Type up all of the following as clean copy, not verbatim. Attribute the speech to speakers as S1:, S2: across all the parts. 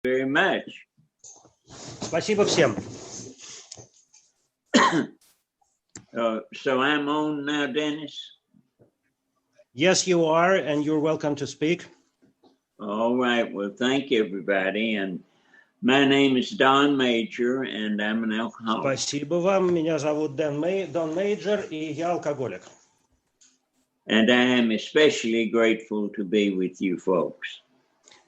S1: Very much.
S2: Спасибо всем.
S1: So I'm on now, Dennis?
S2: Yes, you are, and you're welcome to speak.
S1: All right. Well, thank you, everybody. And my name is Don Meijer, and I'm an alcoholic.
S2: Спасибо вам. Меня зовут Дон Мейджер, и я алкоголик.
S1: And I am especially grateful to be with you folks.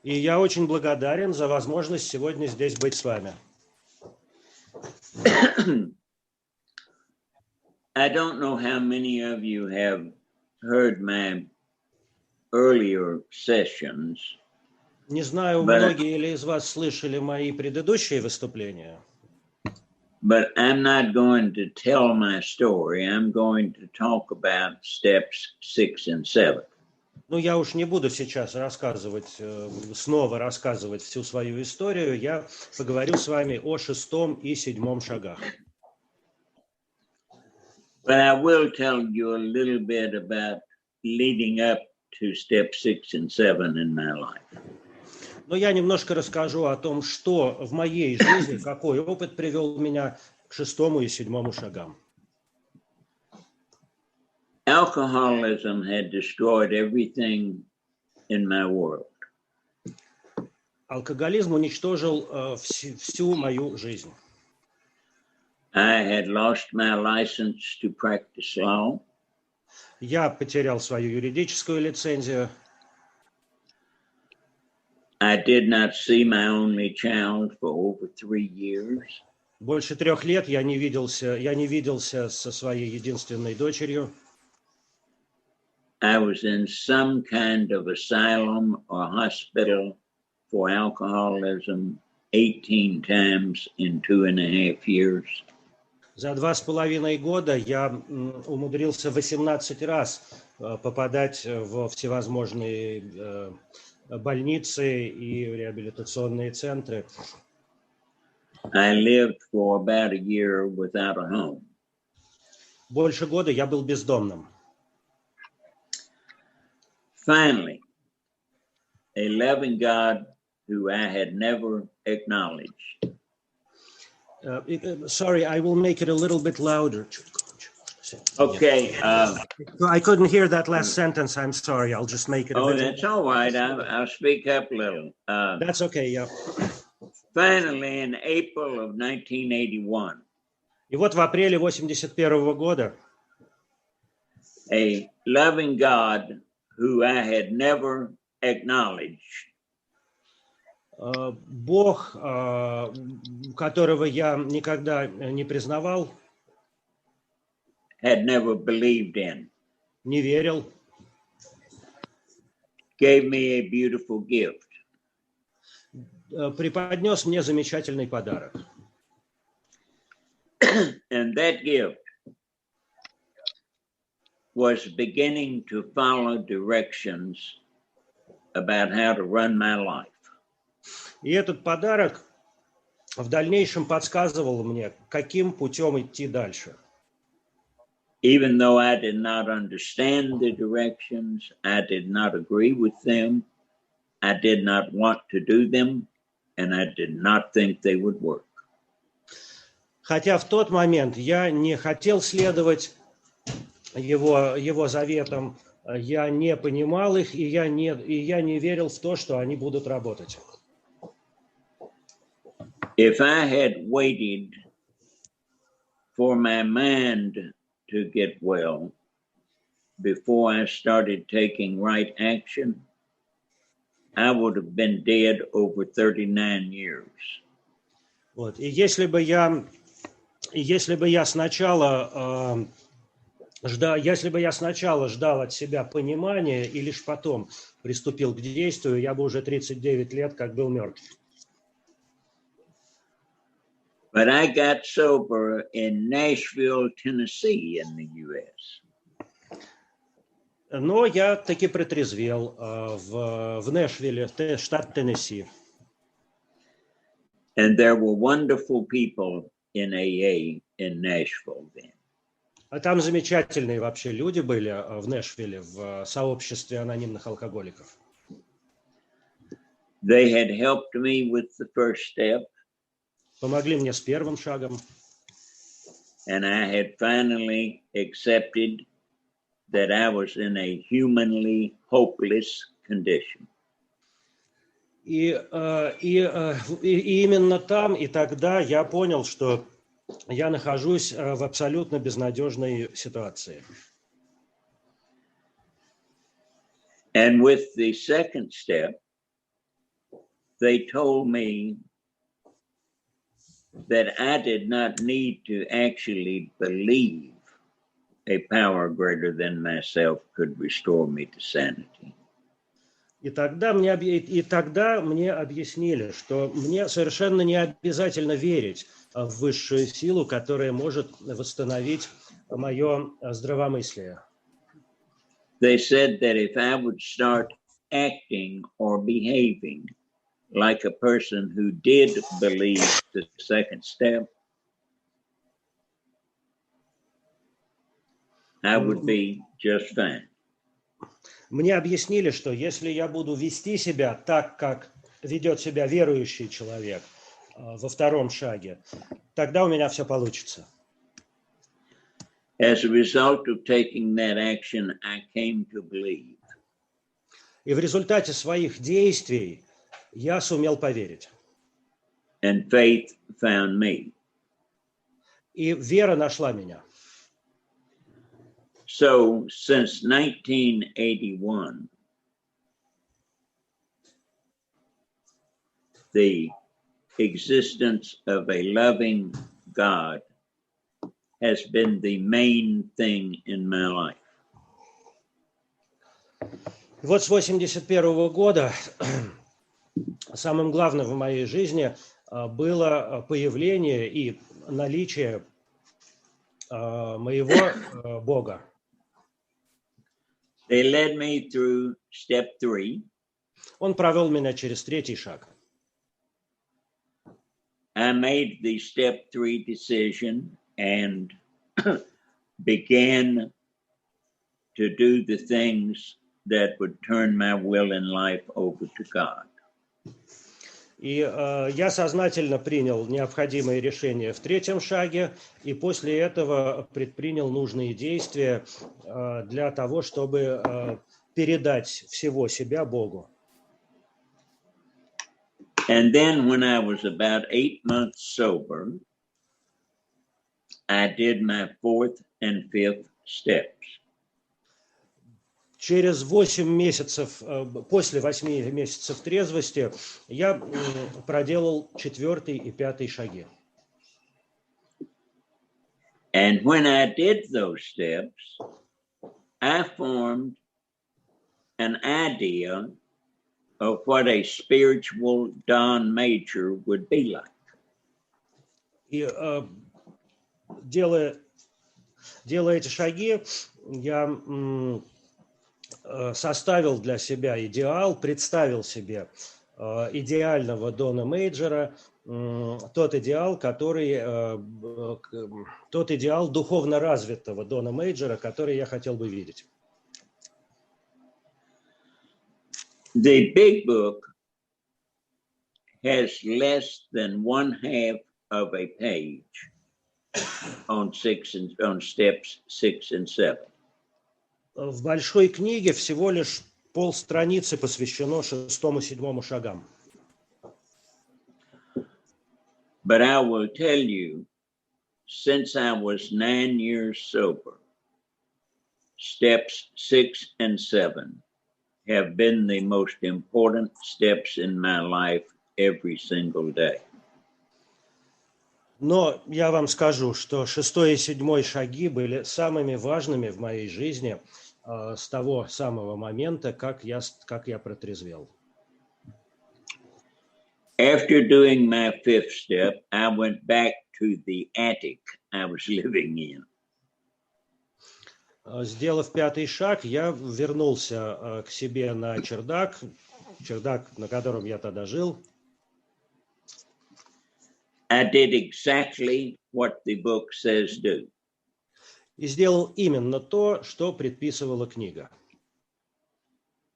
S2: И я очень благодарен за возможность сегодня здесь быть с вами.
S1: I don't know how many of you have heard my earlier sessions.
S2: Не знаю, многие ли из вас слышали мои предыдущие выступления.
S1: But I'm not going to tell my story. I'm going to talk about steps 6 and 7.
S2: Ну, я уж не буду сейчас снова рассказывать всю свою историю. Я поговорю с вами о 6-м и 7-м шагах.
S1: But I will tell you a little bit about leading up to step 6 and 7 in my life.
S2: Но я немножко расскажу о том, что в моей жизни, какой опыт привел меня к 6-му и 7-му шагам.
S1: Alcoholism had destroyed everything in my world.
S2: Алкоголизм уничтожил всю мою жизнь.
S1: I had lost my license to practice law.
S2: Я потерял свою юридическую лицензию.
S1: I did not see my only child for over 3 years.
S2: Больше 3 лет я не виделся со своей единственной дочерью.
S1: I was in some kind of asylum or hospital for alcoholism 18 times in 2.5 years.
S2: За 2,5 года я умудрился 18 раз попадать во всевозможные больницы и реабилитационные центры.
S1: I lived for about a year without a home.
S2: Больше года я был бездомным.
S1: Finally, a loving God who I had never acknowledged.
S2: Sorry, I will make it a little bit louder.
S1: Okay.
S2: I couldn't hear that last sentence. I'm sorry. I'll just make it a bit.
S1: That's all right. I'll speak up a little.
S2: That's okay, yeah.
S1: Finally, in April of 1981.
S2: И вот в апреле 81 года
S1: a loving God who I had never acknowledged.
S2: Бог, которого я никогда не признавал,
S1: had never believed in,
S2: не верил,
S1: gave me a beautiful gift.
S2: Преподнес мне замечательный подарок.
S1: And that gift was beginning to follow directions about how to run my life.
S2: И этот подарок в дальнейшем подсказывал мне, каким путем идти дальше.
S1: Even though I did not understand the directions, I did not agree with them, I did not want to do them, and I did not think they would work.
S2: Хотя в тот момент я не хотел следовать его заветам, я не понимал их, и я не верил в то, что они будут работать.
S1: If I had waited for my mind to get well before I started taking right action, I would have been dead over 39 years.
S2: Вот. И если бы я сначала ждал от себя понимания и лишь потом приступил к действию, я бы уже 39 лет как был мертв.
S1: But I got sober in Nashville, Tennessee, in the U.S.
S2: Но я таки протрезвел в Нэшвилле, штат Теннесси.
S1: And there were wonderful people in AA in Nashville then.
S2: А там замечательные вообще люди были в Нэшвилле, в сообществе анонимных алкоголиков.
S1: They had helped me with the first step,
S2: помогли мне с первым шагом,
S1: and I had finally accepted that I was in a humanly hopeless condition.
S2: и именно там и тогда я понял, что я нахожусь в абсолютно безнадежной ситуации.
S1: And with the second step, they told me that I did not need to actually believe a power greater than myself could restore me to sanity.
S2: И тогда мне объяснили, что мне совершенно не обязательно верить в высшую силу, которая может восстановить мое здравомыслие.
S1: They said that if I would start acting or behaving like a person who did believe the second step, I would be just fine.
S2: Мне объяснили, что если я буду вести себя так, как ведет себя верующий человек во втором шаге, тогда у меня все получится.
S1: As a result of taking that action, I came to believe.
S2: И в результате своих действий я сумел поверить.
S1: And faith found me.
S2: И вера нашла меня.
S1: So, since 1981, the existence of a loving God has been the main thing in my life.
S2: Вот с 1981 года самым главным в моей жизни было появление и наличие моего Бога.
S1: They led me through step 3.
S2: Он провел меня через третий шаг.
S1: I made the step 3 decision and began to do the things that would turn my will in life over to God.
S2: И я сознательно принял необходимые решения в третьем шаге, и после этого предпринял нужные действия для того, чтобы передать всего себя Богу.
S1: And then when I was about 8 months sober, I did my 4th and 5th steps.
S2: Через 8 месяцев, после 8 месяцев трезвости, я проделал 4 и 5 шаги.
S1: And when I did those steps, I formed an idea of what a spiritual Don Meijer would be like.
S2: И делая эти шаги, я составил для себя идеал, представил себе идеального Дона Мейджера, тот идеал духовно развитого Дона Мейджера, который я хотел бы видеть.
S1: The big book has less than 1/2 of a page on steps 6 and 7.
S2: В большой книге всего лишь полстраницы посвящено 6 и 7 шагам.
S1: But I will tell you, since I was 9 years sober, steps 6 and 7 have been the most important steps in my life every single day.
S2: Но я вам скажу, что 6 и 7 шаги были самыми важными в моей жизни с того самого момента, как я протрезвел.
S1: After doing my 5th step, I went back to the attic I was living in.
S2: Сделав 5 шаг, я вернулся к себе на чердак, на котором я тогда жил.
S1: I did exactly what the book says do.
S2: И сделал именно то, что предписывала книга.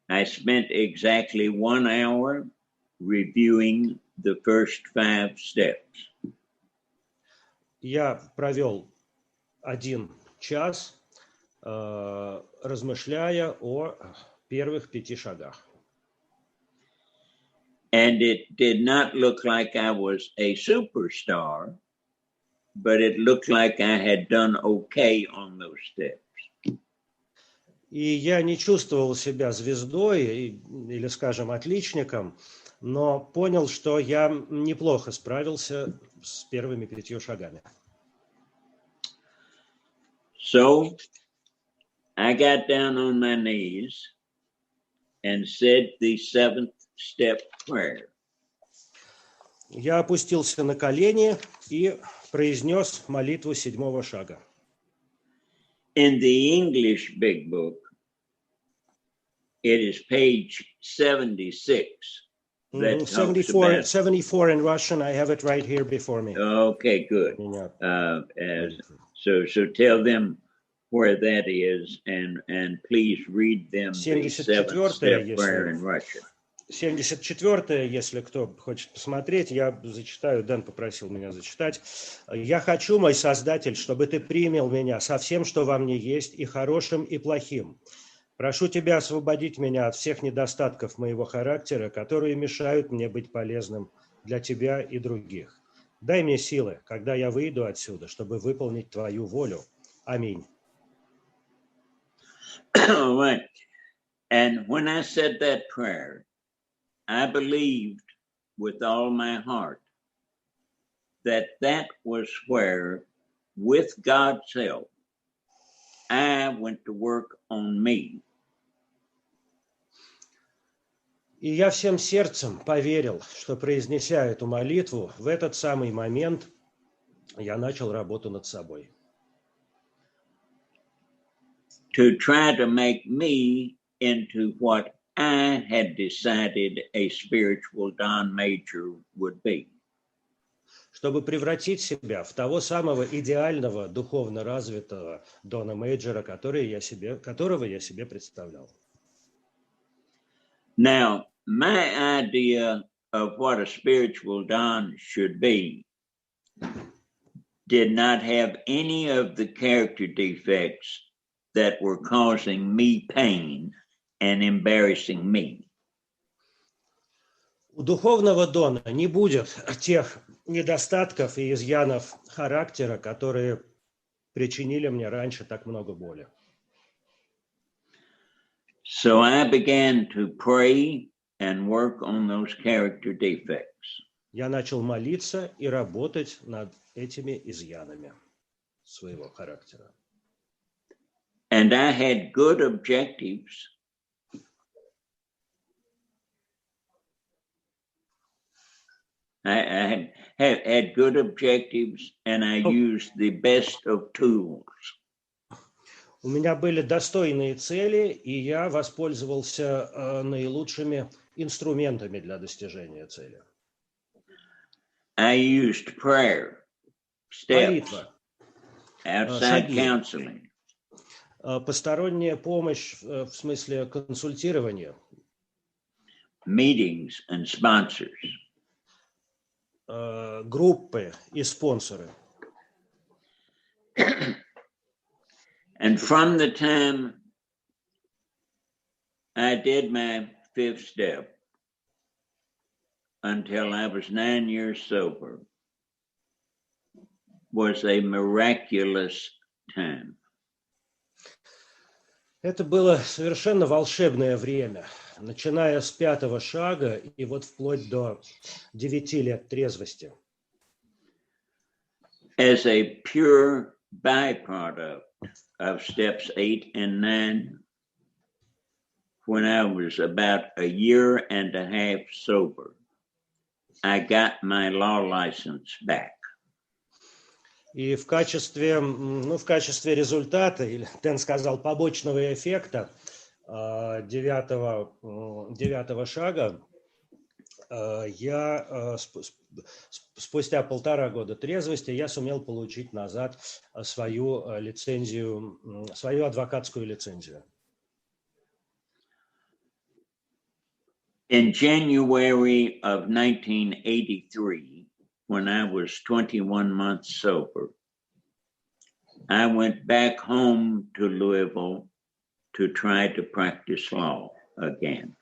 S1: I spent exactly 1 hour reviewing the first 5 steps.
S2: Я провел 1 час, размышляя о первых 5 шагах.
S1: And it did not look like I was a superstar, but it looked like I had done okay on those steps.
S2: И я не чувствовал себя звездой или, скажем, отличником, но понял, что я неплохо справился с первыми 5 шагами.
S1: So I got down on my knees and said the 7th step prayer.
S2: Я опустился на колени и произнес молитву 7-го шага.
S1: In the English Big Book, it is page 76. That
S2: 74 in Russian. I have it right here before me.
S1: Okay, good. So tell them where that is, and please read them the 7th step prayer in Russian.
S2: 74-е, если кто хочет посмотреть, я зачитаю, Дэн попросил меня зачитать. «Я хочу, мой Создатель, чтобы ты принял меня со всем, что во мне есть, и хорошим, и плохим. Прошу тебя освободить меня от всех недостатков моего характера, которые мешают мне быть полезным для тебя и других. Дай мне силы, когда я выйду отсюда, чтобы выполнить твою волю. Аминь».
S1: All right. And when I said that prayer, I believed with all my heart that that was where, with God's help, I went to work on me.
S2: И я всем сердцем поверил, что, произнеся эту молитву, в этот самый момент я начал работу над собой.
S1: To try to make me into what I had decided a spiritual Don Meijer would be.
S2: Чтобы превратить себя в того самого идеального, духовно развитого Дона Мейджера, которого я себе представлял.
S1: Now, my idea of what a spiritual Don should be did not have any of the character defects that were causing me pain and embarrassing me.
S2: У духовного Дона не будет тех недостатков и изъянов характера, которые причинили мне раньше так много боли.
S1: So I began to pray and work on those character defects.
S2: Я начал молиться и работать над этими изъянами своего характера.
S1: And I had good objectives. I had good objectives, and I used the best of tools.
S2: У меня были достойные цели, и я воспользовался наилучшими инструментами для достижения цели.
S1: I used prayer, steps,
S2: Молитва,
S1: outside
S2: шаги,
S1: counseling,
S2: посторонняя помощь в смысле консультирования,
S1: meetings and sponsors.
S2: Группы и спонсоры.
S1: And from the time I did my 5th step until I was 9 years sober was a miraculous time.
S2: Это было совершенно волшебное время, начиная с 5-го шага и вот вплоть до 9 лет трезвости.
S1: As a pure byproduct of steps 8 and 9, when I was about a year and a half sober, I got my law license back.
S2: И в качестве результата, или Дэн сказал, побочного эффекта 9-го шага, я спустя 1,5 года трезвости я сумел получить назад свою лицензию, свою адвокатскую лицензию.
S1: In January of 1983, when I was 21 months sober, I went back home to Louisville to try to practice law again.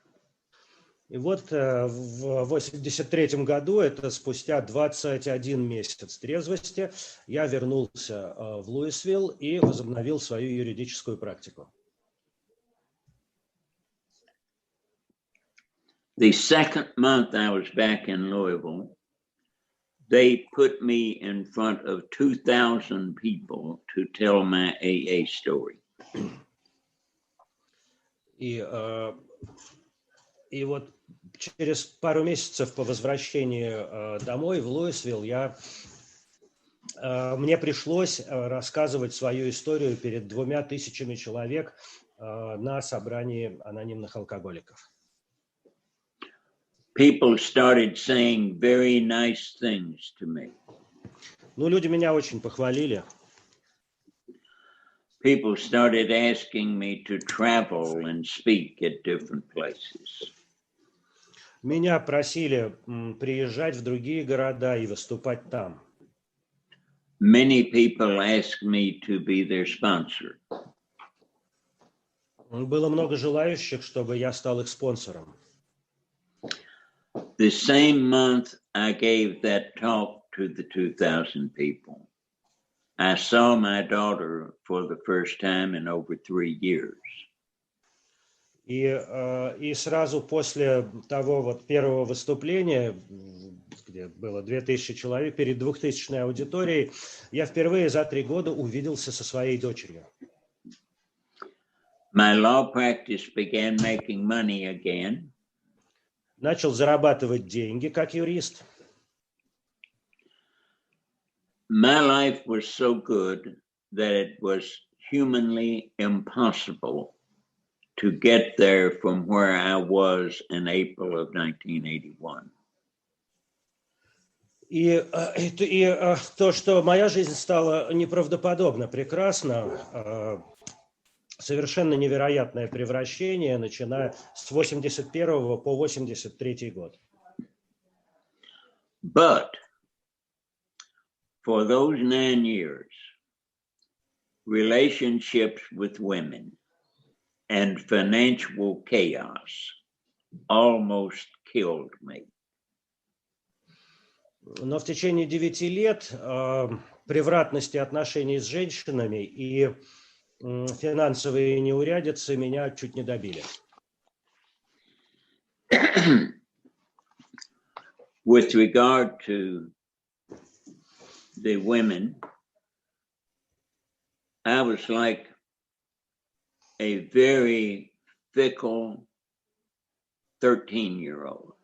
S2: И вот в 1983 году, это спустя 21 месяц трезвости, я вернулся в Луисвилл и возобновил свою юридическую практику.
S1: The second month I was back in Louisville, they put me in front of 2,000 people to tell my AA story.
S2: И вот через пару месяцев по возвращении домой в Луисвилл мне пришлось рассказывать свою историю перед 2000 человек на собрании анонимных алкоголиков.
S1: People started saying very nice things to me.
S2: Ну, люди меня очень похвалили.
S1: People started asking me to travel and speak at different places.
S2: Меня просили приезжать в другие города и выступать там.
S1: Many people asked me to be their sponsor.
S2: Было много желающих, чтобы я стал их спонсором.
S1: The same month I gave that talk to the 2,000 people, I saw my daughter for the first time in over 3 years.
S2: И сразу после того вот первого выступления, где было 2000 человек, перед 2000-й аудиторией, я впервые за 3 года увиделся со своей дочерью.
S1: My law practice began making money again.
S2: Начал зарабатывать деньги как юрист.
S1: My life was so good that it was humanly impossible to get there from where I was in April of 1981.
S2: И то, что моя жизнь стала неправдоподобно прекрасна, совершенно невероятное превращение, начиная с 81 по 83 год.
S1: But for those 9 years, relationships with women and financial chaos almost killed me.
S2: Но в течение 9 лет превратности отношений с женщинами и финансовые неурядицы меня чуть не добили.
S1: With regard to the women, I was like a very fickle 13-year-old.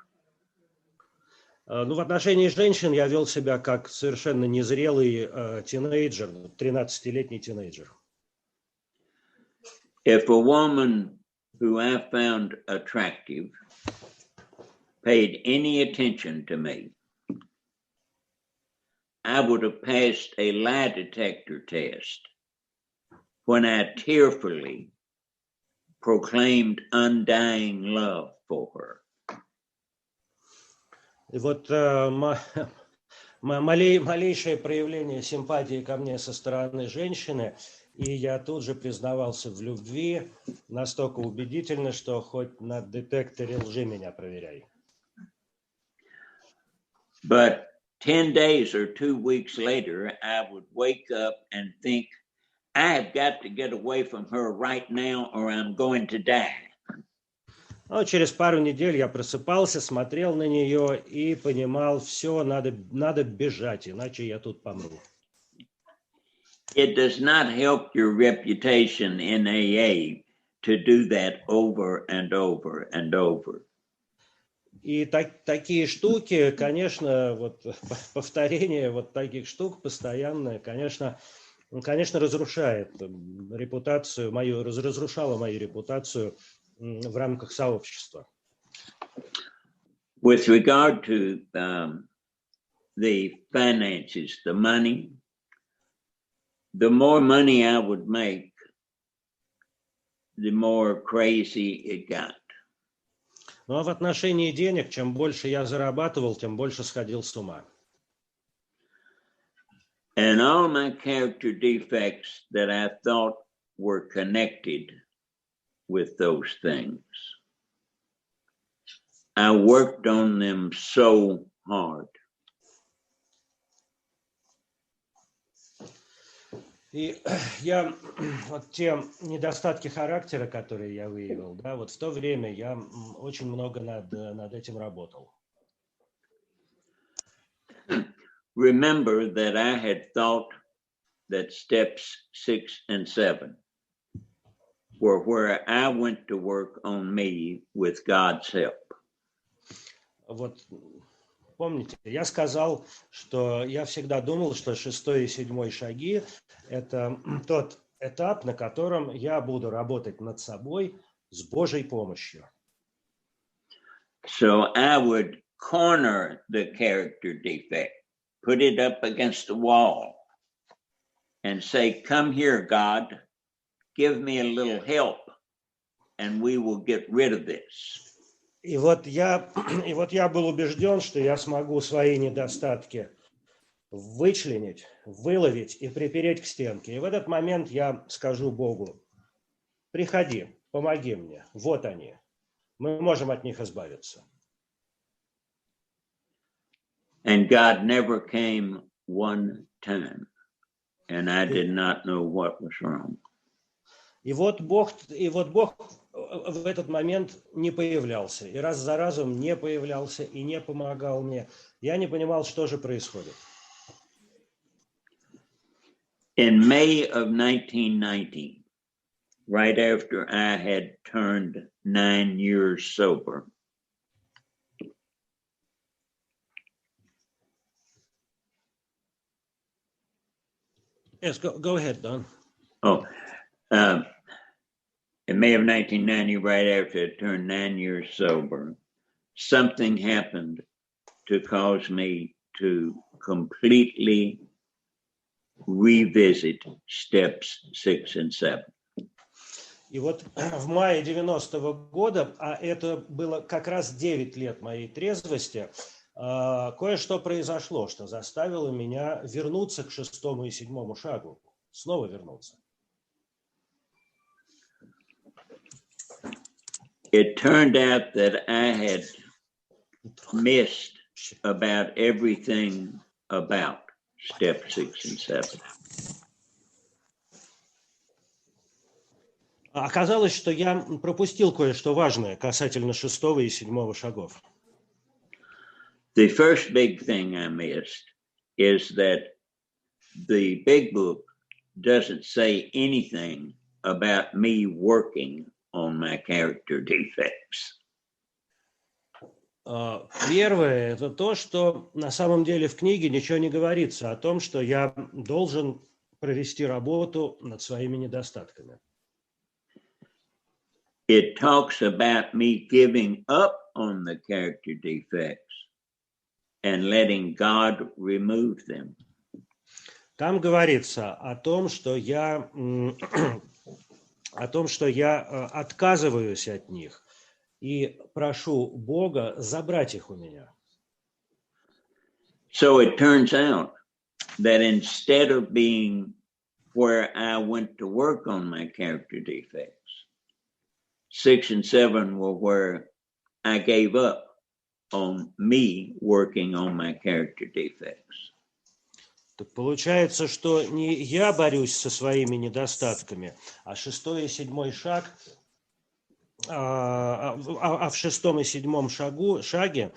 S2: Ну, в отношении женщин я вел себя как совершенно незрелый тинейджер, 13-летний тинейджер.
S1: If a woman who I found attractive paid any attention to me, I would have passed a lie detector test when I tearfully proclaimed undying love for her.
S2: И вот малейшее проявление симпатии ко мне со стороны женщины, и я тут же признавался в любви настолько убедительно, что хоть на детекторе лжи меня проверяй.
S1: But 10 days or 2 weeks later, I would wake up and think, I have got to get away from her right now or I'm going to die.
S2: Но через пару недель я просыпался, смотрел на нее и понимал, все, надо бежать, иначе я тут помру.
S1: It does not help your reputation in AA to do that over and over and over.
S2: И такие штуки, конечно, вот повторение вот таких штук постоянное, конечно, разрушает репутацию мою, разрушало мою репутацию в рамках сообщества.
S1: With regard to the finances, the money, the more money I would make, the more crazy it got.
S2: Ну а в отношении денег, чем больше я зарабатывал, тем больше сходил с ума.
S1: And all my character defects that I thought were connected with those things, I worked on them so hard.
S2: И я вот те недостатки характера, которые я выявил, да, вот в то время я очень много над этим работал.
S1: Remember that I had thought that steps 6 and 7 were where I went to work on me with God's help.
S2: Вот помните, я сказал, что я всегда думал, что 6 и 7 шаги – это тот этап, на котором я буду работать над собой с Божьей помощью.
S1: So I would corner the character defect, put it up against the wall, and say, "Come here, God, give me a little help, and we will get rid of this."
S2: И вот я был убежден, что я смогу свои недостатки вычленить, выловить и припереть к стенке. И в этот момент я скажу Богу: приходи, помоги мне, вот они, мы можем от них избавиться.
S1: And God never came one time, and I did not know what was wrong.
S2: И вот Бог в этот момент не появлялся, и раз за разом не появлялся и не помогал мне. Я не понимал, что же происходит.
S1: In May of 1990, right after I had turned 9 years sober,
S2: Yes, go ahead, Don.
S1: In May of 1990, right after I turned 9 years sober, something happened to cause me to completely revisit steps 6 and 7.
S2: И вот в мае 90-го года, а это было как раз 9 лет моей трезвости, кое-что произошло, что заставило меня вернуться к 6 и 7 шагу, снова вернуться.
S1: It turned out that I had missed about everything about step 6 and 7.
S2: Оказалось, что я пропустил кое-что важное касательно 6 и 7 шагов.
S1: The first big thing I missed is that the big book doesn't say anything about me working on my character defects.
S2: Первое – это то, что на самом деле в книге ничего не говорится о том, что я должен провести работу над своими недостатками.
S1: It talks about me giving up on the character defects and letting God remove them.
S2: Там говорится о том, что я отказываюсь от них и прошу Бога забрать их у меня.
S1: So it turns out that instead of being where I went to work on my character defects, 6 and 7 were where I gave up on me working on my character defects.
S2: Так получается, что не я борюсь со своими недостатками, а 6 и 7 шаг, в 6 и 7 шаге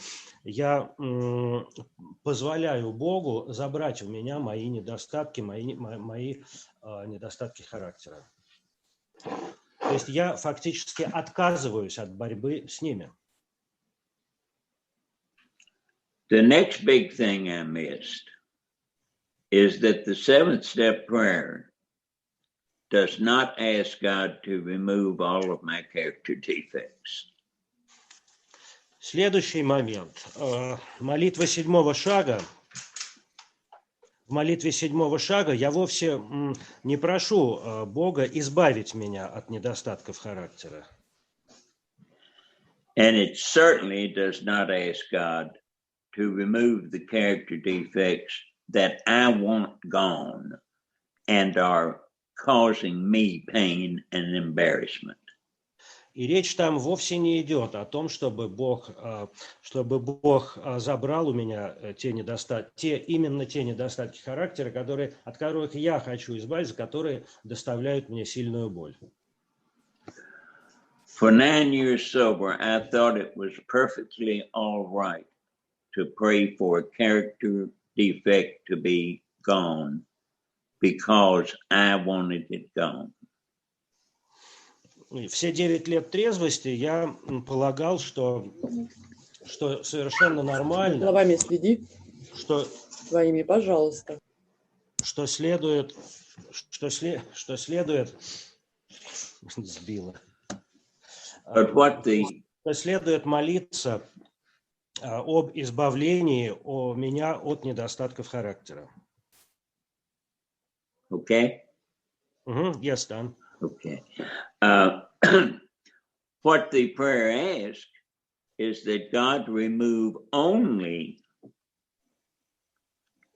S2: я позволяю Богу забрать у меня мои недостатки, мои недостатки характера. То есть я фактически отказываюсь от борьбы с ними.
S1: The next big thing I missed is that the 7th step prayer does not ask God to remove all of my character defects.
S2: Следующий момент. Молитва 7 шага. В молитве 7 шага я вовсе не прошу Бога избавить меня от недостатков характера.
S1: And it certainly does not ask God to remove the character defects that I want gone and are causing me pain and embarrassment.
S2: И речь там вовсе не идет о том, чтобы Бог забрал у меня именно те недостатки характера, от которых я хочу избавиться, которые доставляют мне сильную боль.
S1: For 9 years sober, I thought it was perfectly all right to pray for a character defect to be gone because I wanted it gone.
S2: Все 9 лет трезвости я полагал, что совершенно нормально.
S3: Словами следи. Твоими, пожалуйста.
S2: Что следует сбило. Что следует молиться об избавлении меня от недостатков характера.
S1: Okay?
S2: Yes, done.
S1: Okay. What the prayer asks is that God remove only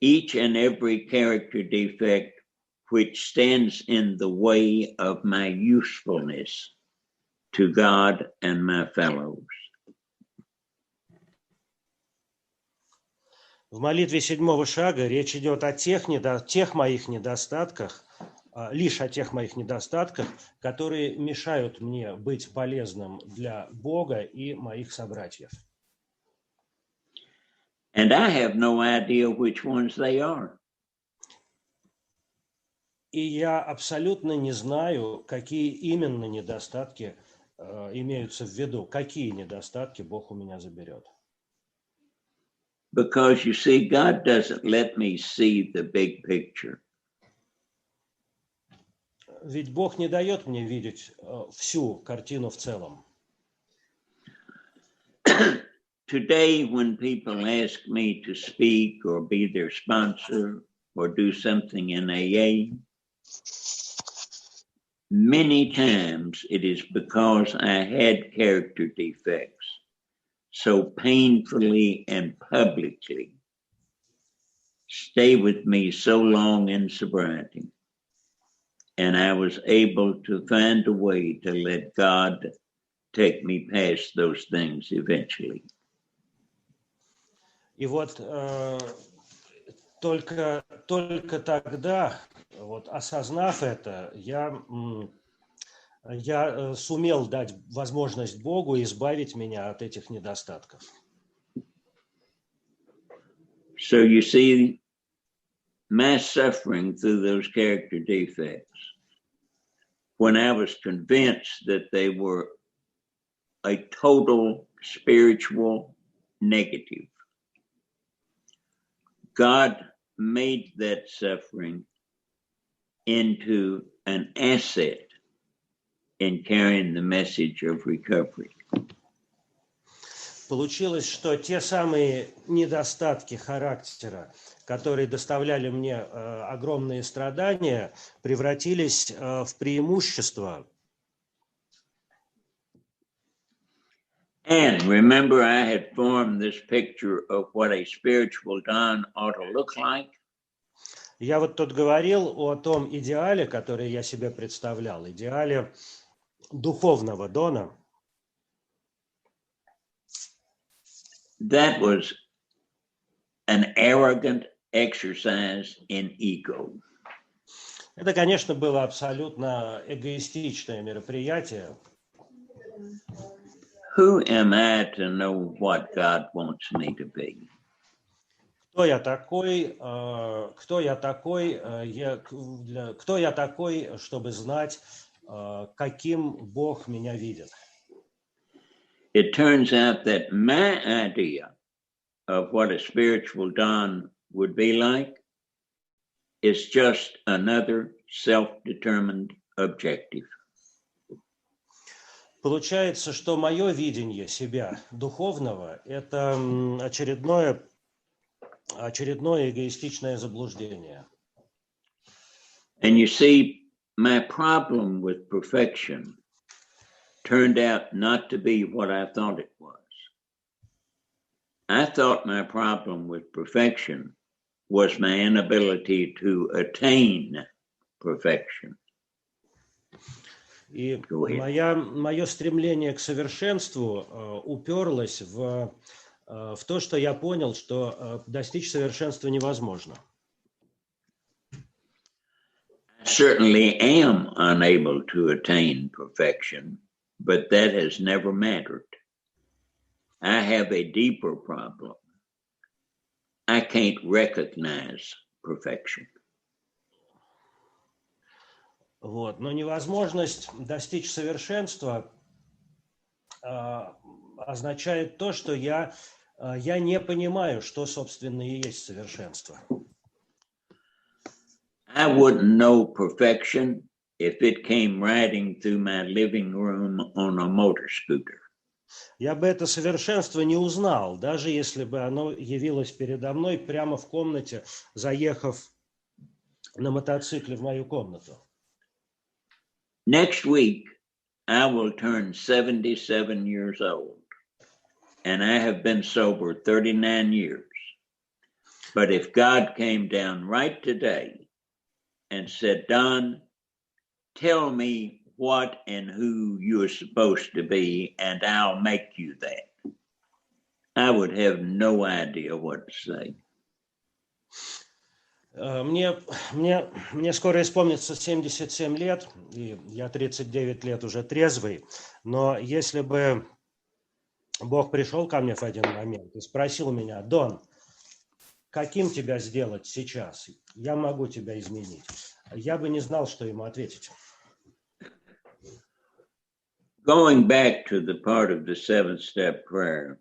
S1: each and every character defect which stands in the way of my usefulness to God and my fellows.
S2: В молитве 7-го шага речь идет о тех моих недостатках, лишь о тех моих недостатках, которые мешают мне быть полезным для Бога и моих собратьев.
S1: And I have no idea which ones they are.
S2: И я абсолютно не знаю, какие именно недостатки имеются в виду, какие недостатки Бог у меня заберет.
S1: Because you see, God doesn't let me see the big picture.
S2: Ведь Бог не дает мне видеть всю картину в целом.
S1: Today, when people ask me to speak or be their sponsor or do something in AA, many times it is because I had character defects so painfully and publicly stay with me so long in sobriety. And I was able to find a way to let God take me past those things eventually.
S2: И вот только тогда, вот осознав это, я сумел дать возможность Богу избавить меня от этих недостатков.
S1: So you see, my suffering through those character defects, when I was convinced that they were a total spiritual negative, God made that suffering into an asset in carrying the message of recovery.
S2: Получилось, что те самые недостатки характера, которые доставляли мне огромные страдания, превратились в преимущество.
S1: And remember, I had formed this picture of what a spiritual Don ought to look like.
S2: Я вот тут говорил о том идеале, который я себе представлял, идеале духовного Дона.
S1: That was an arrogant exercise in ego.
S2: Это, конечно, было абсолютно эгоистичное мероприятие.
S1: Who am I to know what God wants me to be?
S2: Кто я такой, чтобы знать, каким Бог меня видит?
S1: It turns out that my idea of what a spiritual Don would be like is just another self-determined objective.
S2: Получается, что мое видение себя духовного – это очередное эгоистичное заблуждение.
S1: And you see, my problem with perfection turned out not to be what I thought it was. I thought my problem with perfection was my inability to attain perfection.
S2: И мое стремление к совершенству уперлось в то, что я понял, что достичь совершенства невозможно.
S1: I certainly am unable to attain perfection, but that has never mattered. I have a deeper problem. I can't recognize perfection.
S2: Вот. Но невозможность достичь совершенства означает то, что я не понимаю, что, собственно, и есть совершенство.
S1: I wouldn't know perfection if it came riding through my living room on a motor scooter.
S2: Я бы это совершенство не узнал, даже если бы оно явилось передо мной прямо в комнате, заехав на мотоцикле в мою комнату.
S1: Next week, I will turn 77 years old, and I have been sober 39 years. But if God came down right today and said, Don, tell me what and who you're supposed to be, and I'll make you that, I would have no idea what to say.
S2: Мне скоро исполнится 77 лет, и я 39 лет уже трезвый, но если бы Бог пришел ко мне в один момент и спросил меня, Дон, каким тебя сделать сейчас? Я могу тебя изменить. Я бы не знал, что ему ответить.
S1: Going back to the part of the 7-step prayer,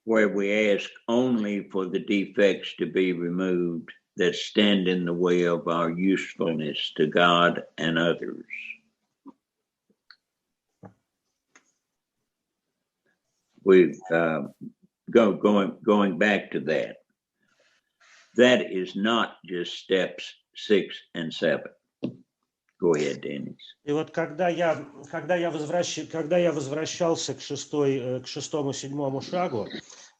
S1: where we ask only for the defects to be removed that stand in the way of our usefulness to God and others. We've going back to that. That is not just steps 6 and 7. Go ahead, Dennis.
S2: И вот когда я возвращался к шестому, седьмому шагу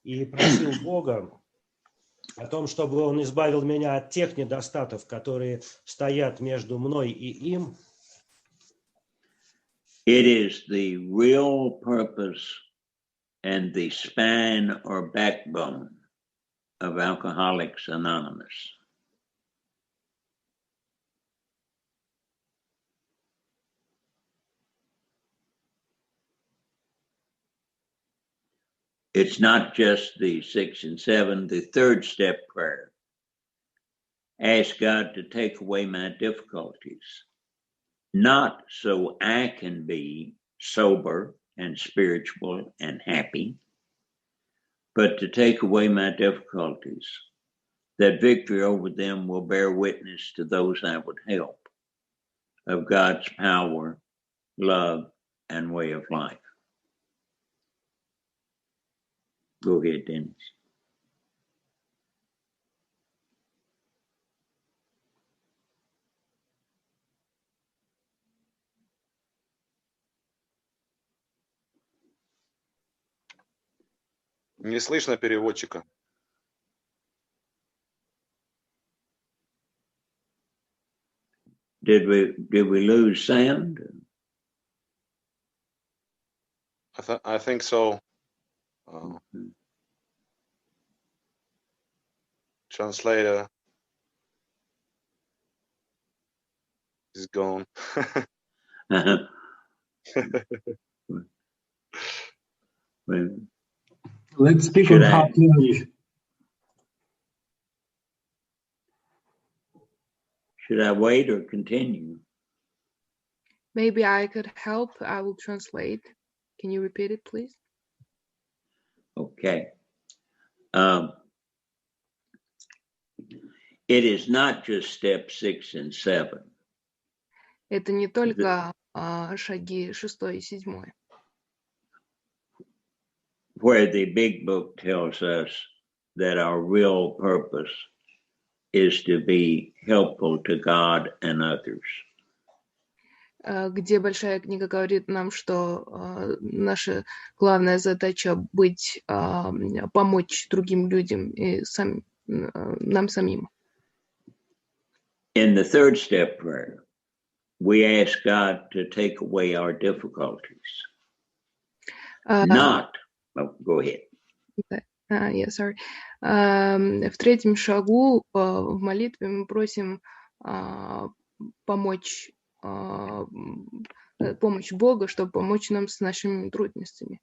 S2: и просил Бога о том, чтобы Он избавил меня от тех недостатков, которые стоят между мной и им.
S1: It is the real purpose and the spine or backbone of Alcoholics Anonymous. It's not just the 6 and 7, the 3rd step prayer. Ask God to take away my difficulties, not so I can be sober and spiritual and happy, but to take away my difficulties, that victory over them will bear witness to those I would help of God's power, love, and way of life. Go ahead, Dennis.
S4: Не слышно переводчика.
S1: Did we lose sound?
S4: I think so. Translator is gone.
S5: Let's speak on cartoon.
S1: Should I wait or continue?
S6: Maybe I could help. I will translate. Can you repeat it, please?
S1: Okay. It is not just step 6 and 7.
S6: Это не только шаги 6 и 7.
S1: Where the big book tells us that our real purpose is to be helpful to God and others.
S6: где Большая книга говорит нам, что наша главная задача помочь другим людям и нам самим.
S1: In the third step prayer, we ask God to take away our difficulties. Not, go ahead.
S6: Sorry. В третьем шагу в молитве мы просим помощь Бога, чтобы помочь нам с нашими трудностями.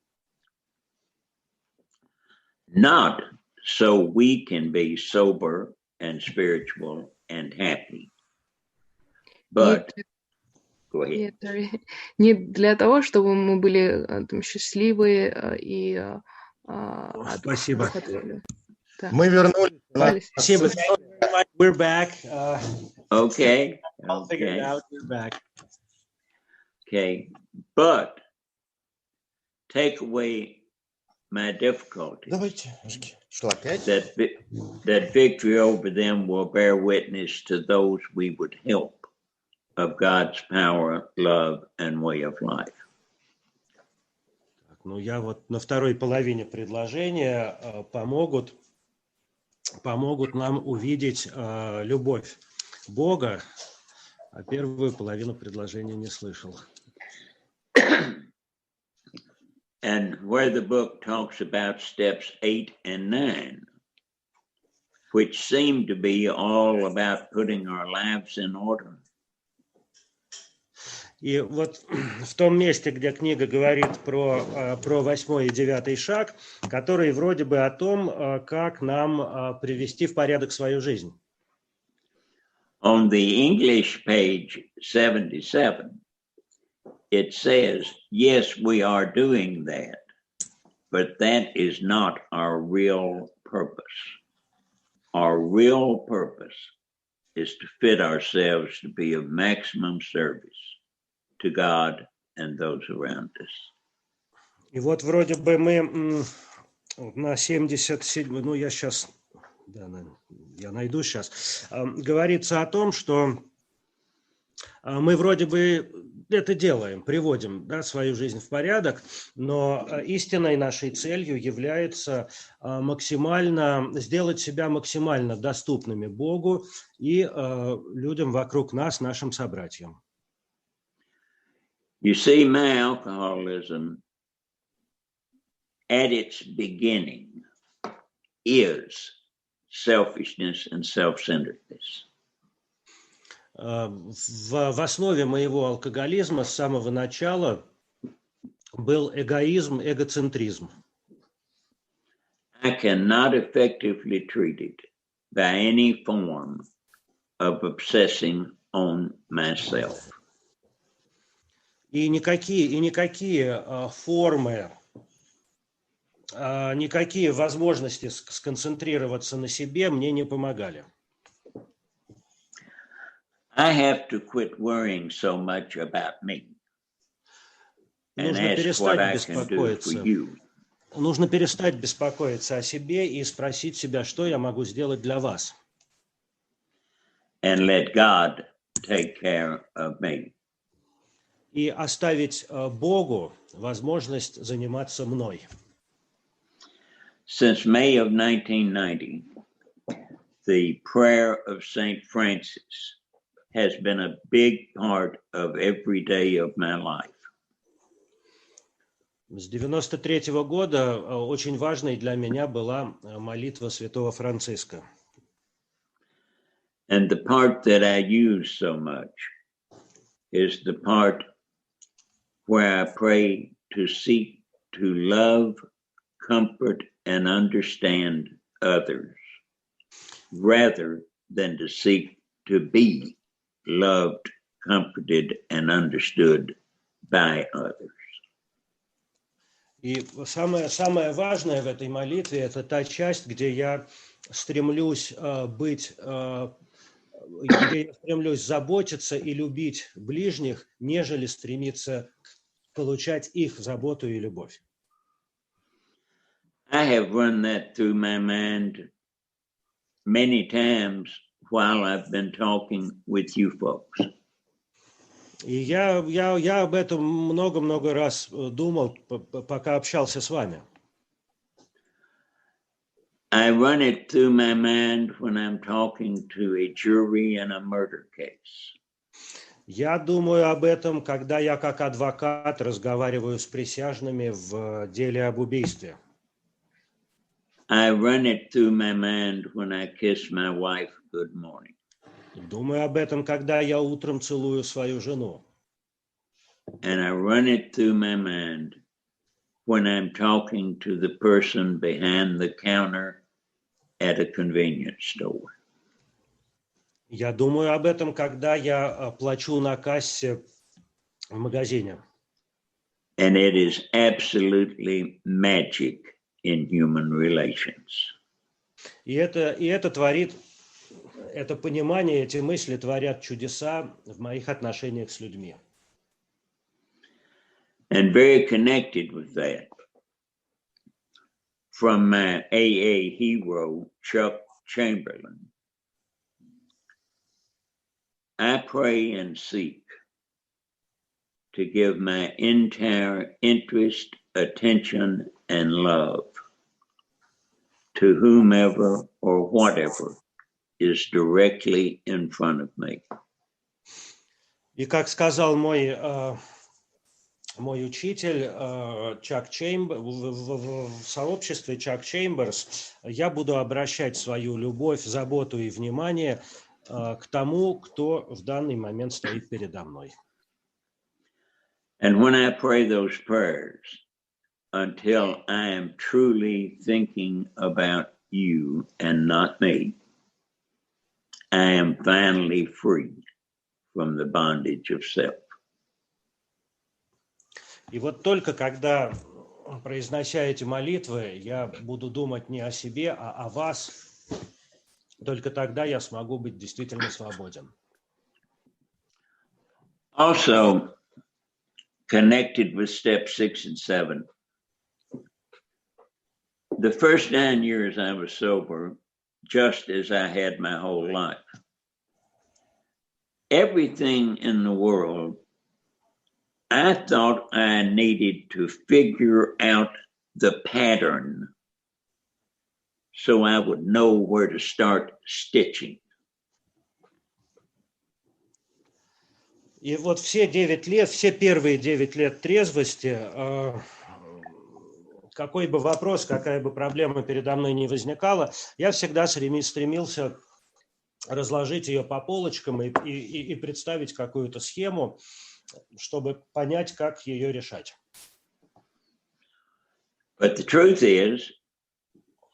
S1: Not so we can be sober and spiritual and happy. But, go ahead.
S6: Не для того, чтобы мы были счастливые и
S2: Спасибо.
S6: Да.
S7: Мы вернулись.
S2: Спасибо. We're back.
S1: Okay.
S2: I'll figure it out. We're back.
S1: Okay. But take away my difficulties.
S7: Давайте. Что опять?
S1: That victory over them will bear witness to those we would help of God's power, love, and way of life.
S2: Ну, я вот на второй половине предложения помогут нам увидеть любовь Бога, а первую половину предложения не слышал.
S1: And where the book talks about steps 8 and 9, which seem to be all about putting our lives in order.
S2: И вот в том месте, где книга говорит про 8 и 9 шаг, который вроде бы о том, как нам привести в порядок свою жизнь.
S1: On the English page 77, it says, yes, we are doing that, but that is not our real purpose. Our real purpose is to fit ourselves to be of maximum service to God and those around us.
S2: И вот вроде бы мы на 77, ну я сейчас, я найду сейчас, говорится о том, что мы вроде бы это делаем, приводим свою жизнь в порядок, но истинной нашей целью является сделать себя максимально доступными Богу и людям вокруг нас, нашим собратьям.
S1: You see, my alcoholism at its beginning is selfishness and self-centeredness.
S2: В основе моего алкоголизма с самого начала был эгоизм, эгоцентризм.
S1: I cannot effectively treat it by any form of obsessing on myself.
S2: И никакие формы, никакие возможности сконцентрироваться на себе мне не помогали.
S1: I have to quit worrying so much about me and ask what I can do for you.
S2: Нужно перестать беспокоиться о себе и спросить себя, что я могу сделать для вас.
S1: And let God take care of me.
S2: И оставить Богу возможность заниматься мной.
S1: Since May of 1990, the prayer of St. Francis has been a big part of every day of my life.
S2: С 93-го года очень важной для меня была молитва святого Франциска.
S1: And the part that I use so much is the part where I pray to seek to love, comfort, and understand others, rather than to seek to be loved, comforted, and understood by others.
S2: И самое важное в этой молитве – это та часть, где я стремлюсь заботиться и любить ближних, нежели стремиться получать их заботу и любовь.
S1: I have run that through my mind many times while I've been talking with you folks.
S2: И я об этом много-много раз думал, пока общался с вами.
S1: I run it through my mind when I'm talking to a jury in a murder case.
S2: Я думаю об этом, когда я как адвокат разговариваю с присяжными в деле об убийстве.
S1: I run it through my mind when I kiss my wife good morning.
S2: Думаю об этом, когда я утром целую свою жену.
S1: And I run it through my mind when I'm talking to the person behind the counter at a convenience store.
S2: Я думаю об этом, когда я плачу на кассе в магазине.
S1: And it is absolutely magic in human relations.
S2: И это творит, это понимание, эти мысли творят чудеса в моих отношениях с людьми.
S1: And very connected with that, from my AA hero, Chuck Chamberlain, I pray and seek to give my entire interest, attention, and love to whomever or whatever is directly in front of me.
S2: И как сказал мой учитель Чак Чеймберс, в сообществе Чак Чеймберс, я буду обращать свою любовь, заботу и внимание к тому, кто в данный момент стоит передо мной.
S1: And when I pray those prayers, until I am truly thinking about you and not me, I am finally free from the bondage of self.
S2: И вот только когда, произнося эти молитвы, я буду думать не о себе, а о вас, только тогда я смогу быть действительно свободен.
S1: Also, connected with step 6 and 7, the first 9 years I was sober, just as I had my whole life. Everything in the world, I thought I needed to figure out the pattern so I would know where to start stitching.
S2: И вот все 9 лет, все первые 9 лет трезвости, какой бы вопрос, какая бы проблема передо мной не возникала, я всегда стремился разложить ее по полочкам и представить какую-то схему, чтобы понять, как ее решать.
S1: But the truth is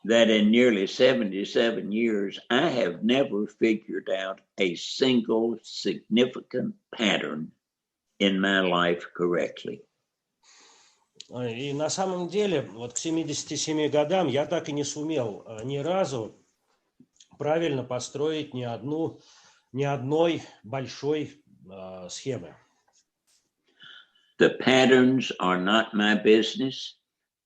S1: that in nearly 77 years, I have never figured out a single significant pattern in my life correctly.
S2: И на самом деле, вот к 77 годам я так и не сумел ни разу правильно построить ни одной большой схемы.
S1: The patterns are not my business,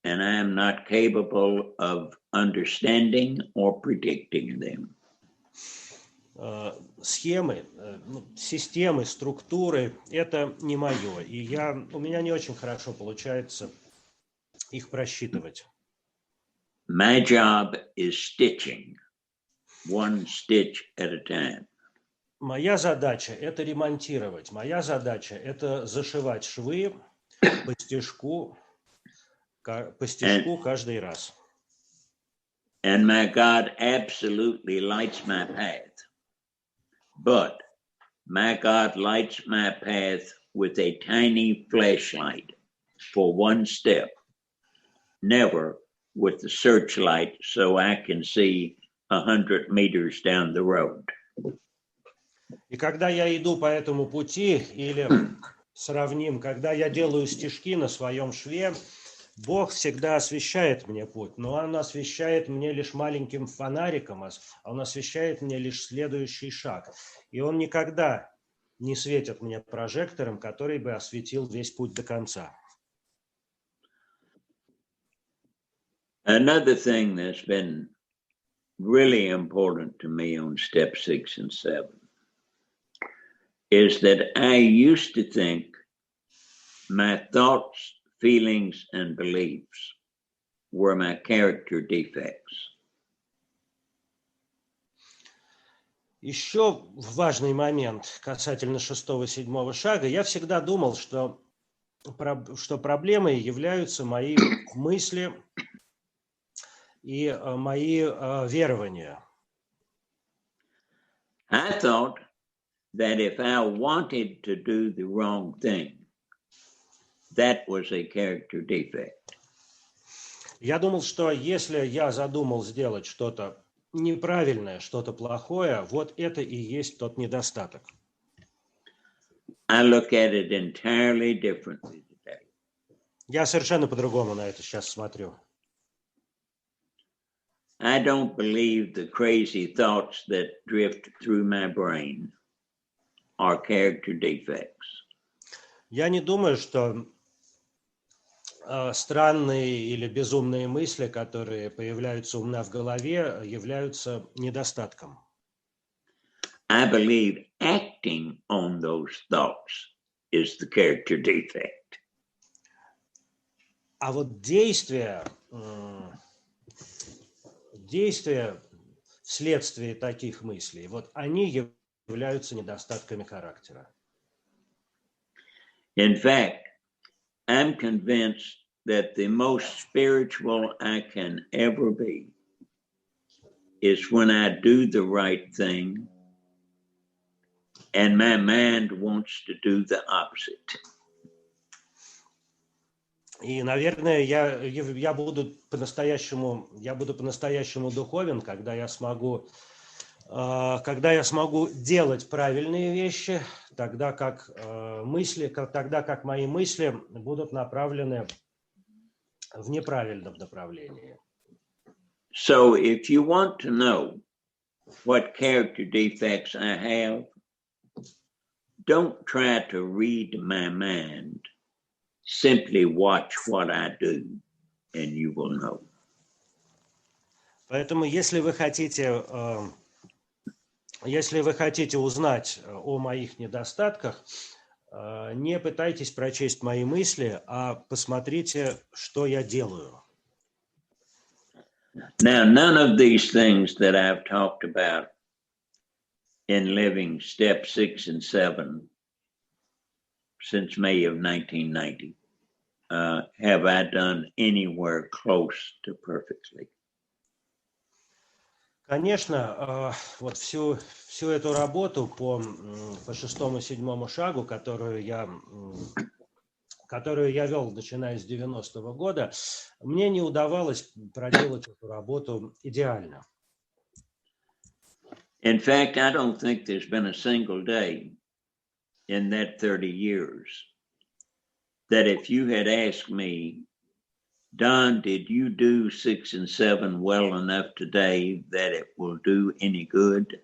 S1: and I am not capable of understanding or predicting them.
S2: Схемы, системы, структуры – это не мое, и у меня не очень хорошо получается их просчитывать.
S1: My job is stitching, one stitch at a time.
S2: Моя задача – это ремонтировать, моя задача – это зашивать швы по стежку каждый раз.
S1: And my God absolutely lights my path. But my God lights my path with a tiny flashlight for one step, never with the searchlight so I can see 100 meters down the road.
S2: И когда я иду по этому пути, или сравним, когда я делаю стежки на своем шве, Бог всегда освещает мне путь, но Он освещает мне лишь маленьким фонариком, а Он освещает мне лишь следующий шаг. И Он никогда не светит мне прожектором, который бы осветил весь путь до конца.
S1: Another thing that's been really important to me on step 6 and 7 is that I used to think my thoughts, feelings, and beliefs were my character defects.
S2: Еще важный момент касательно 6-7 шага. Я всегда думал, что проблемой являются мои мысли и мои верования.
S1: I thought that if I wanted to do the wrong thing, that was a character defect.
S2: Я думал, что если я задумал сделать что-то неправильное, что-то плохое, вот это и есть тот недостаток.
S1: I look at it entirely differently today.
S2: Я совершенно по-другому на это сейчас смотрю.
S1: I don't believe the crazy thoughts that drift through my brain are character defects.
S2: Я не думаю, что странные или безумные мысли, которые появляются у меня в голове, являются недостатком.
S1: I believe acting on those thoughts is the character defect.
S2: А вот действия вследствие таких мыслей, вот они являются недостатками характера.
S1: In fact, I'm convinced that the most spiritual I can ever be is when I do the right thing and my mind wants to do the opposite.
S2: И, наверное, я буду по-настоящему духовен, когда я смогу делать правильные вещи, тогда как мои мысли будут направлены в неправильном направлении.
S1: So if you want to know what character defects I have, don't try to read my mind. Simply watch what I do, and you will know.
S2: Поэтому, если вы хотите узнать о моих недостатках, не пытайтесь прочесть мои мысли, а посмотрите, что я делаю.
S1: Now, none of these things that I've talked about in living step 6 and 7 since May of 1990 have I done anywhere close to perfectly.
S2: Конечно, вот всю эту работу по 6-7 шагу, которую я вел, начиная с 90-го года, мне не удавалось проделать эту работу идеально.
S1: In fact, I don't think there's been a single day in that 30 years that if you had asked me, Don, did you do 6 and 7 well enough today that it will do any good?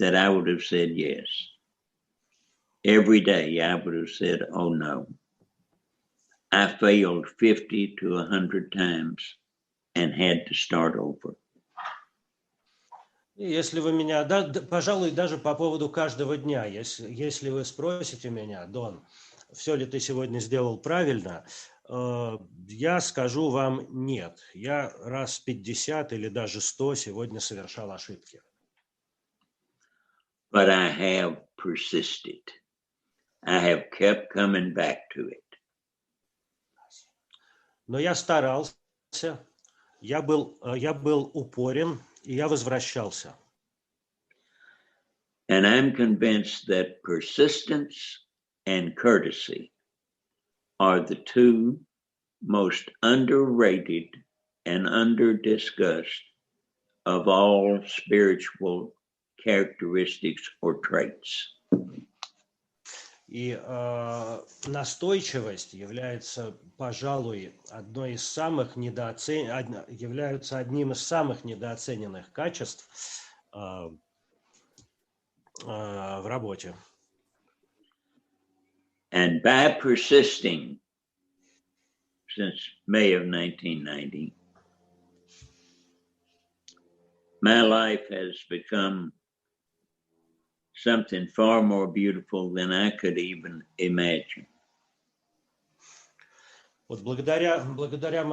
S1: That I would have said yes. Every day I would have said, oh no. I failed 50 to 100 times and had to start over.
S2: Если вы меня, пожалуй, даже по поводу каждого дня, если вы спросите меня, Дон, все ли ты сегодня сделал правильно, я скажу вам нет. Я раз 50 или даже 100 сегодня совершал ошибки.
S1: But I have persisted. I have kept coming back to it.
S2: Но я старался, я был упорен, и я возвращался.
S1: And I'm convinced that persistence and courtesy are the two most underrated and under-discussed of all spiritual characteristics or traits.
S2: И настойчивость является, пожалуй, одним из самых недооцененных качеств в работе.
S1: And by persisting since May of 1990, my life has become something far more beautiful than I could even imagine.
S2: Вот благодаря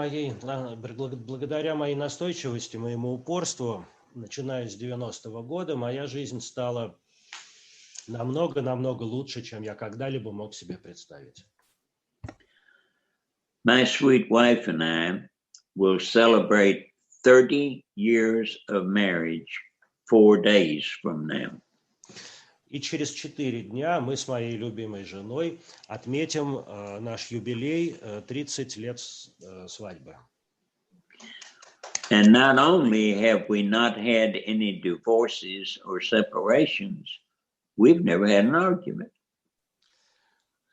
S2: моей настойчивости, моему упорству, начиная с 90-го года, моя жизнь стала намного лучше, чем я когда-либо мог себе представить.
S1: My sweet wife and I will celebrate 30 years of marriage 4 days from now.
S2: И через 4 дня мы с моей любимой женой отметим наш юбилей 30 лет свадьбы.
S1: And not only have we not had any divorces or separations, we've never had an argument.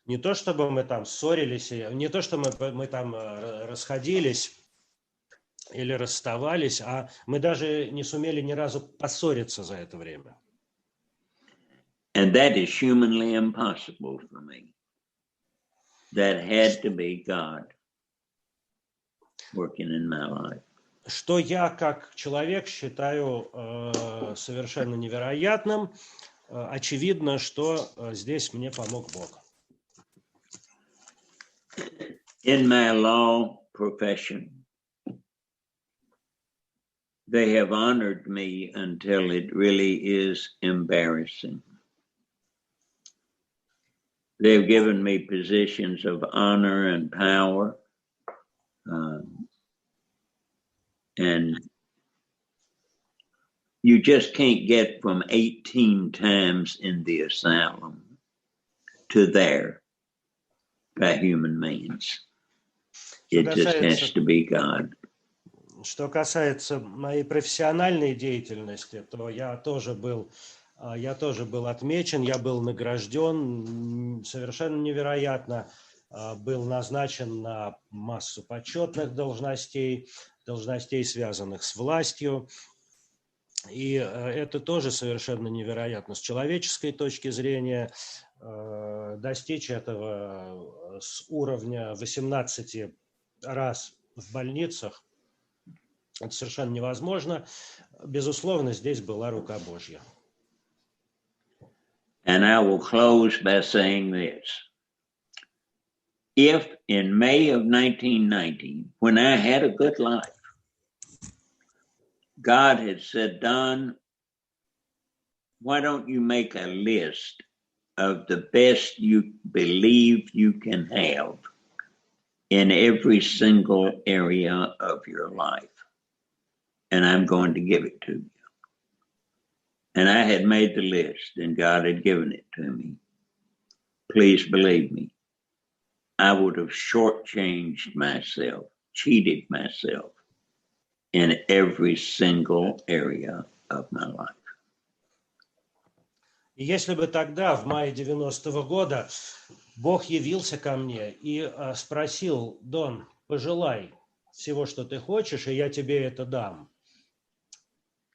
S2: Не то чтобы мы там ссорились, не то что мы там расходились или расставались, а мы даже не сумели ни разу поссориться за это время.
S1: And that is humanly impossible for me. That had to be God working in my life.
S2: Что я как человек считаю совершенно невероятным. Очевидно, что здесь мне помог Бог.
S1: In my law profession, they have honored me until it really is embarrassing. They've given me positions of honor and power, and you just can't get from 18 times in the asylum to there by human means. It just has to be God.
S2: Что касается моей профессиональной деятельности, то я тоже был отмечен, я был награжден совершенно невероятно, был назначен на массу почетных должностей, связанных с властью. И это тоже совершенно невероятно. С человеческой точки зрения достичь этого с уровня 18 раз в больницах это совершенно невозможно. Безусловно, здесь была рука Божья.
S1: And I will close by saying this. If in May of 1990, when I had a good life, God had said, Don, why don't you make a list of the best you believe you can have in every single area of your life, and I'm going to give it to you. And I had made the list, and God had given it to me. Please believe me, I would have shortchanged myself, cheated myself in every single area of my life.
S2: И если бы тогда, в мае 90-го года, Бог явился ко мне и спросил: Дон, пожелай всего, что ты хочешь, и я тебе это дам.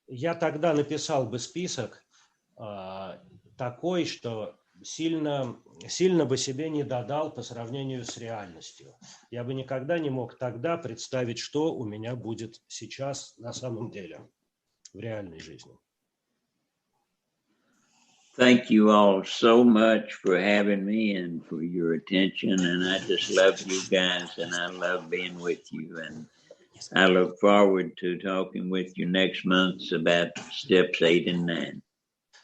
S2: Я тогда написал бы список такой, что сильно бы себе не додал по сравнению с реальностью. Я бы никогда не мог тогда представить, что у меня будет сейчас на самом деле в реальной жизни.
S1: Thank you all so much for having me and for your attention. And I just love you guys, and I love being with you. And I look forward to talking with you next month about steps 8 and 9.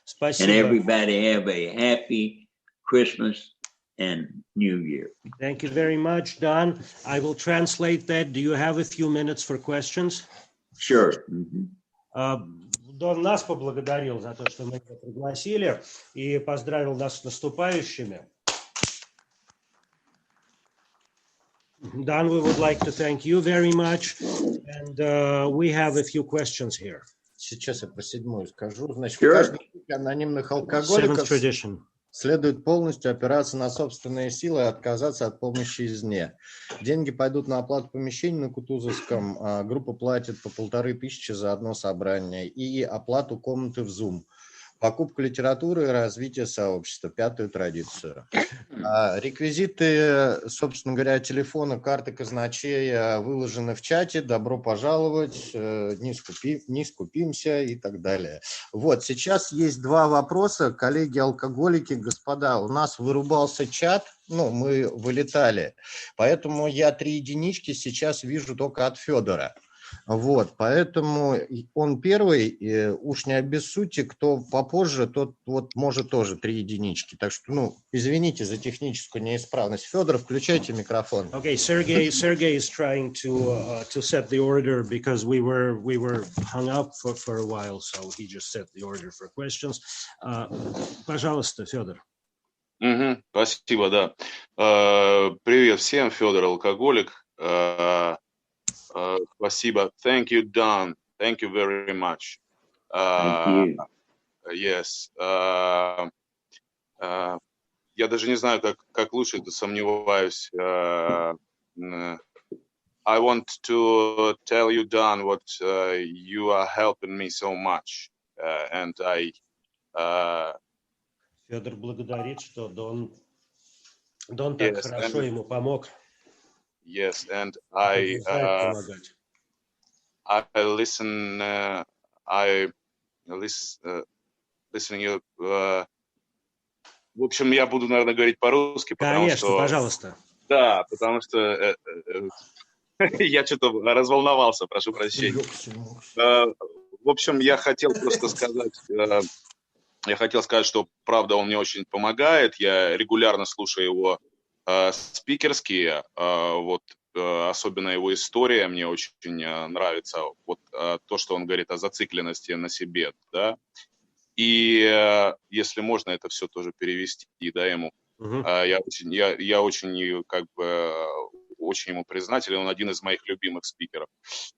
S2: Спасибо.
S1: And everybody have a happy Christmas and New Year.
S2: Thank you very much, Don. I will translate that. Do you have a few minutes for questions?
S1: Sure.
S2: Дон нас поблагодарил за то, что мы его пригласили, и поздравил нас с наступающими. Don, we would like to thank you very much, and we have a few questions here.
S7: Сейчас я про 7-ю скажу. Значит, в каждой группе анонимных алкоголиков следует полностью опираться на собственные силы и отказаться от помощи извне. Деньги пойдут на оплату помещений на Кутузовском. Группа платит по 1500 за одно собрание и оплату комнаты в Zoom. покупку литературы и развитие сообщества, 5-ю традицию. Реквизиты, собственно говоря, телефона, карты казначея выложены в чате. Добро пожаловать, не скупимся и так далее. Вот, сейчас есть 2 вопроса. Коллеги-алкоголики, господа, у нас вырубался чат, мы вылетали, поэтому я 3 единички сейчас вижу только от Федора. Вот, поэтому он первый, уж не обессудьте, кто попозже, тот вот может тоже 3 единички. Так что, извините за техническую неисправность. Федор, включайте микрофон.
S2: Okay, Sergey is trying to set the order because we were hung up for a while, so he just set the order for questions. Пожалуйста, Федор.
S4: Спасибо, да. Привет всем, Федор, алкоголик. Спасибо. Thank you, Don. Thank you very much.
S1: Thank you.
S4: Yes. Я даже не знаю, как лучше, это сомневаюсь. I want to tell you, Don, what you are helping me so much. And I...
S2: Федор благодарит, что Дон так хорошо ему помог.
S4: Yes, and I listen. Listening you. В общем, я буду, наверное, говорить по-русски, потому
S2: Конечно,
S4: что...
S2: пожалуйста.
S4: Да, потому что я что-то разволновался, прошу прощения. В общем, я хотел просто сказать... Я хотел сказать, что, правда, он мне очень помогает. Я регулярно слушаю его спикерские, вот, особенно его история мне очень нравится, вот то, что он говорит о зацикленности на себе, да, и если можно это все тоже перевести, да, ему, я очень, как бы, очень ему признателен, он один из моих любимых спикеров,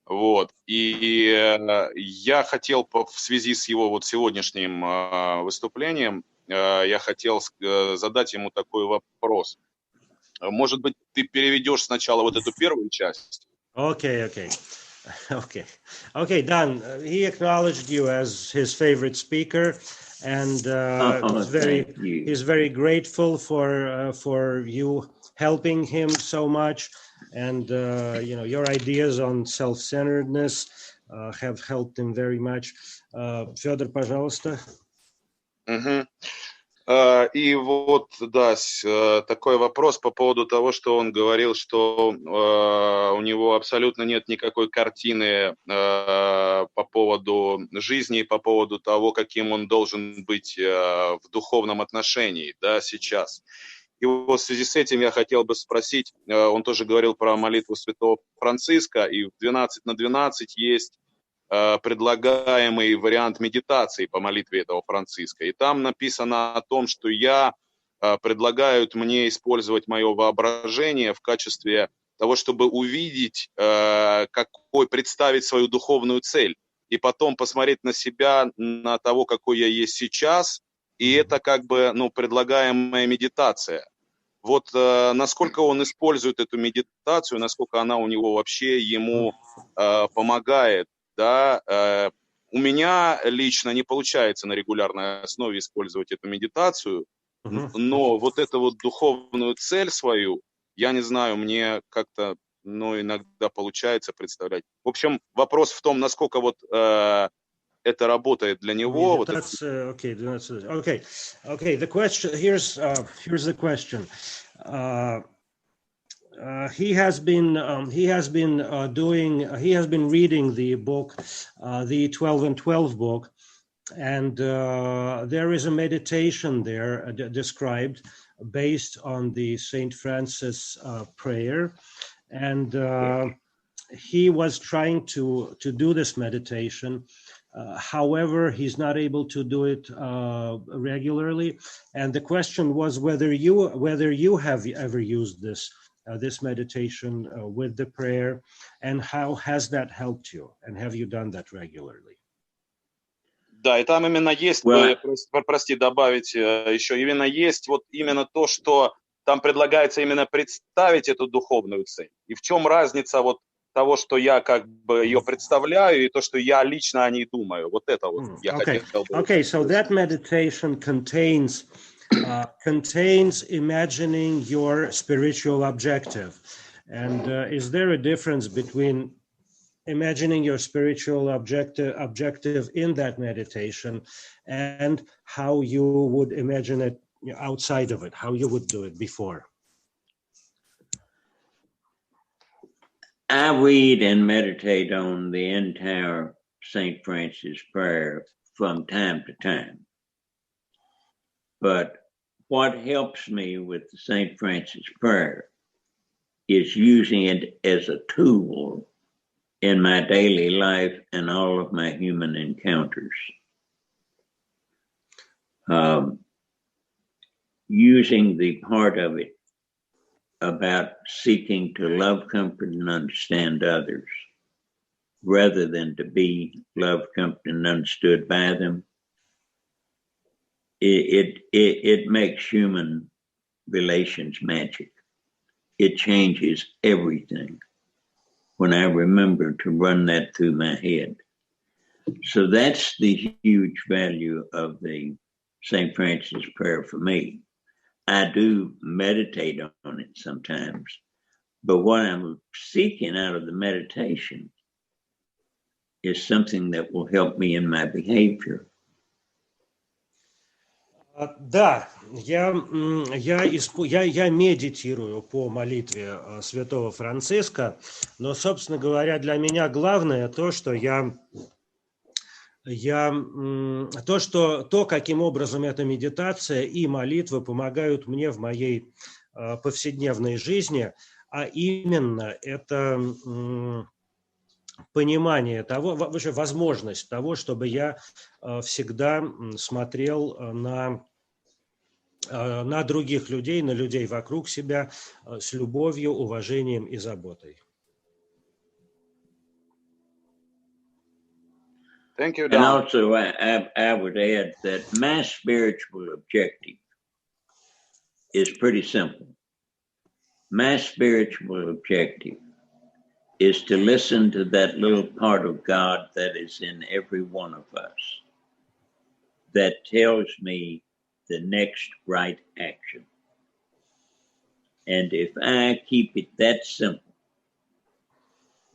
S4: вот, и я хотел в связи с его вот сегодняшним выступлением, я хотел задать ему такой вопрос. Может быть, ты переведешь сначала вот эту первую часть?
S2: Okay, Dan, he acknowledged you as his favorite speaker, and he's very grateful for you helping him so much, and your ideas on self-centeredness have helped him very much. Федор, пожалуйста.
S4: И вот, да, такой вопрос по поводу того, что он говорил, что у него абсолютно нет никакой картины по поводу жизни, по поводу того, каким он должен быть в духовном отношении, да, сейчас. И вот в связи с этим я хотел бы спросить, он тоже говорил про молитву святого Франциска, и в 12/12 есть предлагаемый вариант медитации по молитве этого Франциска. И там написано о том, что предлагают мне использовать мое воображение в качестве того, чтобы увидеть, представить свою духовную цель, и потом посмотреть на себя, на того, какой я есть сейчас, и это как бы, предлагаемая медитация. Вот насколько он использует эту медитацию, насколько она у него вообще ему помогает. Да, у меня лично не получается на регулярной основе использовать эту медитацию, но вот эту вот духовную цель свою, я не знаю, мне как-то, иногда получается представлять. В общем, вопрос в том, насколько вот это работает для него.
S2: Okay. The question here's the question. He has been reading the book, the 12 and 12 book, and there is a meditation there described based on the Saint Francis prayer, and he was trying to do this meditation. However, he's not able to do it regularly, and the question was whether you have ever used this meditation with the prayer, and how has that helped you, and have you done that regularly?
S4: Да, и там именно есть, прости, добавить еще, именно есть вот именно то, что там предлагается именно представить эту духовную цель. И в чем разница вот того, что я как бы ее представляю, и то, что я лично о ней думаю. Вот это вот я хотел бы.
S2: Okay, so that meditation contains imagining your spiritual objective. And is there a difference between imagining your spiritual objective in that meditation and how you would imagine it outside of it, how you would do it before?
S1: I read and meditate on the entire St. Francis prayer from time to time. But what helps me with the St. Francis prayer is using it as a tool in my daily life and all of my human encounters. Using the part of it about seeking to love, comfort, and understand others, rather than to be loved, comforted, and understood by them. It makes human relations magic. It changes everything when I remember to run that through my head. So that's the huge value of the St. Francis prayer for me. I do meditate on it sometimes, but what I'm seeking out of the meditation is something that will help me in my behavior.
S2: Да, я медитирую по молитве святого Франциска, но, собственно говоря, для меня главное то, что каким образом эта медитация и молитва помогают мне в моей повседневной жизни, а именно это понимание того, вообще возможность того, чтобы я всегда смотрел на других людей, на людей вокруг себя с любовью, уважением и заботой.
S4: Thank you,
S1: and also, I would add that my spiritual objective is pretty simple. My spiritual objective is to listen to that little part of God that is in every one of us that tells me the next right action. And if I keep it that simple,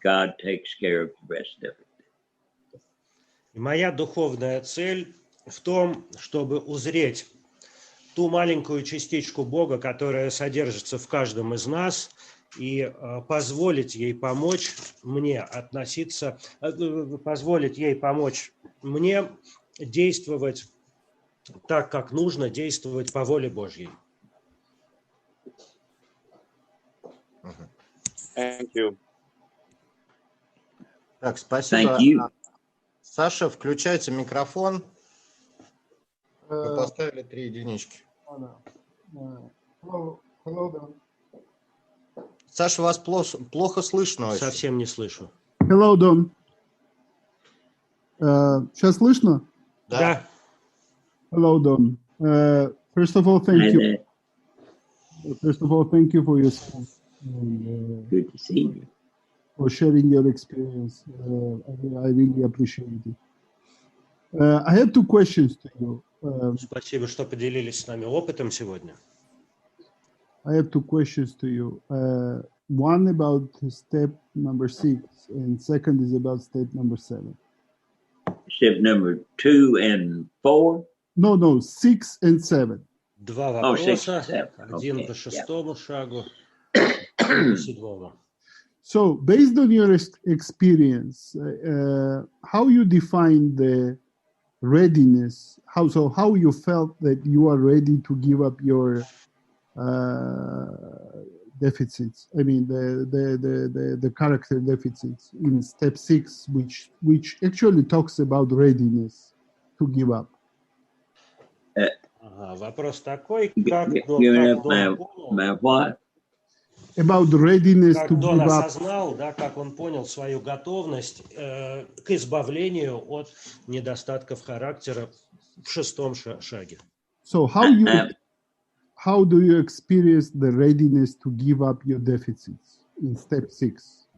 S1: God takes care of the rest of it.
S2: Моя духовная цель в том, чтобы узреть ту маленькую частичку Бога, которая содержится в каждом из нас, и позволить ей помочь мне действовать так, как нужно, действовать по воле Божьей.
S4: Thank you.
S7: Так, спасибо.
S1: Thank you.
S7: Саша, включайте микрофон. Мы поставили 3 единички. Саша, вас плохо слышно.
S2: Совсем не слышу.
S8: Hello, Don. Сейчас слышно?
S2: Да.
S8: Hello, Don. First of all, thank you. First of all, thank you for your school.
S1: Good to see you.
S8: For sharing your experience. I really appreciate it. I have 2 questions to you.
S2: Спасибо, что поделились с нами опытом сегодня.
S8: I have 2 questions to you. One about step number 6, and second is about step number 7.
S1: Step number 2 and 4?
S8: No, 6 and 7.
S2: 2 вопроса, 1 по 6-му шагу, 7-му.
S8: So, based on your experience, how you define the readiness? How you felt that you are ready to give up your deficits? I mean, the character deficits in step 6, which actually talks about readiness to give up.
S2: Вопрос такой, как
S8: About readiness to give
S2: Дон
S8: up.
S2: осознал, да, как он понял свою готовность к избавлению от недостатков характера в 6-м шаге.
S8: So how do you experience the readiness to give up your deficits in step 6?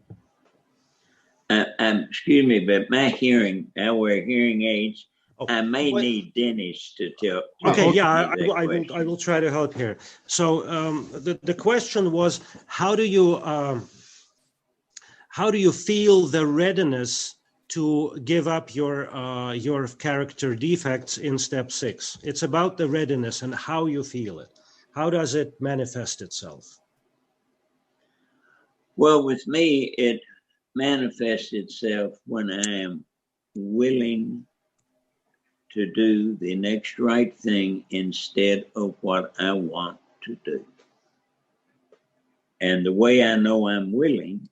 S1: excuse me, but my hearing, I wear hearing aids. I may need Dennis to tell.
S2: Okay, yeah, I will try to help here. So the question was, how do you feel the readiness to give up your character defects in step 6? It's about the readiness and how you feel it. How does it manifest itself?
S1: Well, with me, it manifests itself when I am willing to do the next right thing instead of what I want to do. And the way I know I'm willing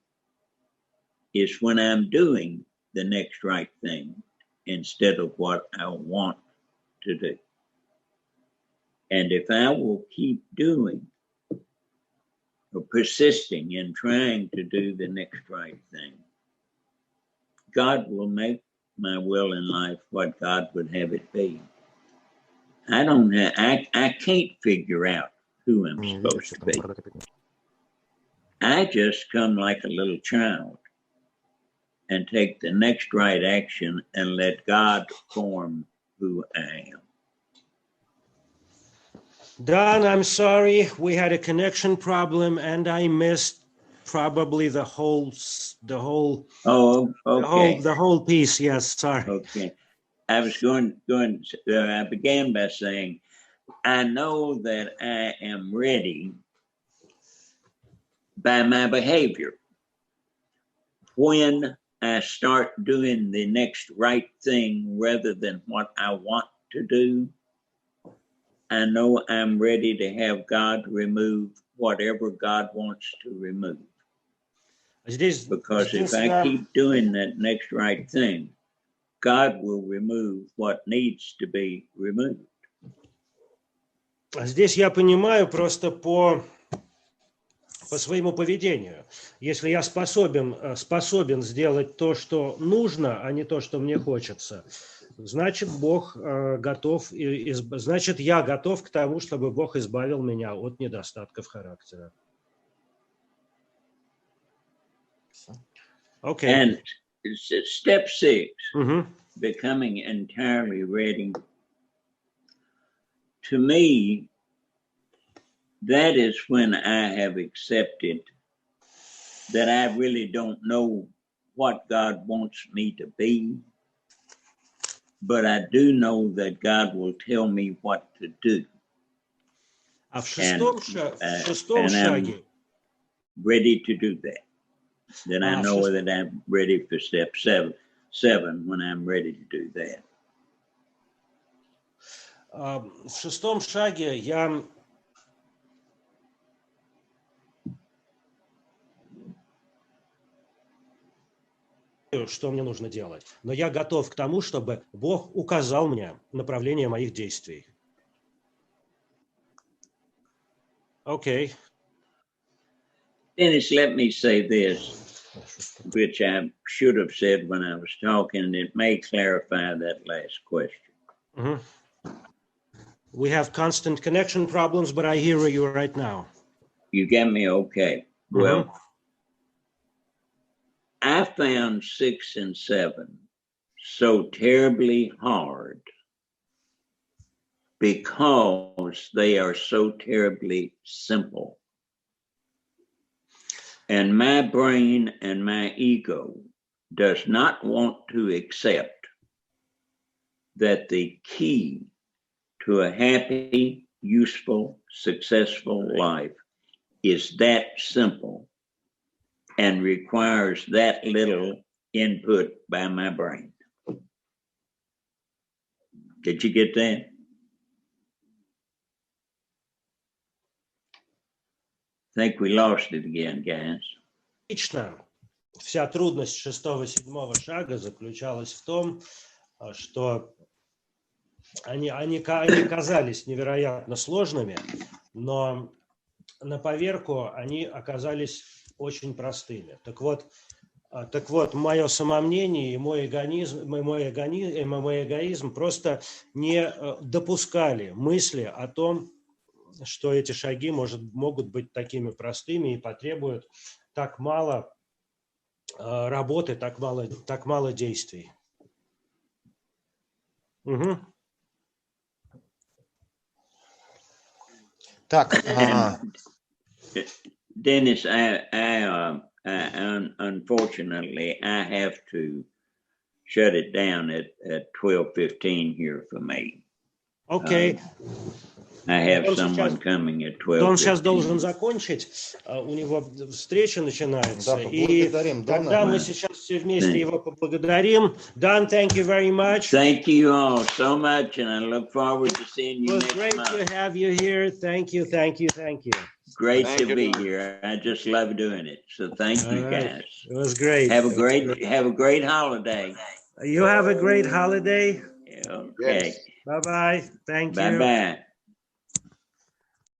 S1: is when I'm doing the next right thing instead of what I want to do. And if I will keep doing or persisting in trying to do the next right thing, God will make my will in life what God would have it be. I can't figure out who I'm supposed to be. I just come like a little child and take the next right action and let God form who I am.
S2: Don, I'm sorry, we had a connection problem and I missed probably the whole
S1: Oh, okay.
S2: the whole piece. Yes, sorry.
S1: Okay. I was I began by saying, I know that I am ready by my behavior. When I start doing the next right thing rather than what I want to do, I know I'm ready to have God remove whatever God wants to remove. Because if I keep doing that next right thing, God will remove what needs to be removed.
S2: Здесь я понимаю просто по своему поведению. Если я способен сделать то, что нужно, а не то, что мне хочется, значит, Бог готов, значит, я готов к тому, чтобы Бог избавил меня от недостатков характера. Okay.
S1: And step 6, becoming entirely ready. To me, that is when I have accepted that I really don't know what God wants me to be, but I do know that God will tell me what to do.
S2: А в шестом шаге
S1: I'm ready to do that. Then I know that I'm ready for step 7 when I'm ready to do that.
S2: В шестом шаге я что мне нужно делать, но я готов к тому, чтобы Бог указал мне направление моих действий. Okay.
S1: Dennis, let me say this, which I should have said when I was talking, and it may clarify that last question.
S2: We have constant connection problems, but I hear you right now.
S1: You get me? Okay. Well, I found 6 and 7 so terribly hard because they are so terribly simple. And my brain and my ego does not want to accept that the key to a happy, useful, successful life is that simple and requires that little input by my brain. Did you get that? I think we lost it again, guys.
S2: Лично вся трудность 6-7 шага заключалась в том, что они казались невероятно сложными, но на поверку они оказались очень простыми. Так вот, мое самомнение и мой эгоизм просто не допускали мысли о том, что эти шаги могут быть такими простыми и потребуют так мало работы, так мало действий. Угу.
S7: Так.
S1: Dennis, unfortunately, I have to shut it down at 12:15 here for me.
S2: Окей.
S1: I have someone coming at 12:15.
S2: Он сейчас должен закончить, у него встреча начинается, и тогда мы сейчас все вместе его поблагодарим. Dan, thank you very much.
S1: Thank you all so much, and I look forward to seeing you next month.
S2: It was great to have you here. Thank you.
S1: Great to be here. I just love doing it. So thank you, guys.
S2: It was great.
S1: Have a great holiday.
S2: You have a great holiday.
S1: Okay.
S2: Bye-bye. Thank you.
S1: Bye-bye.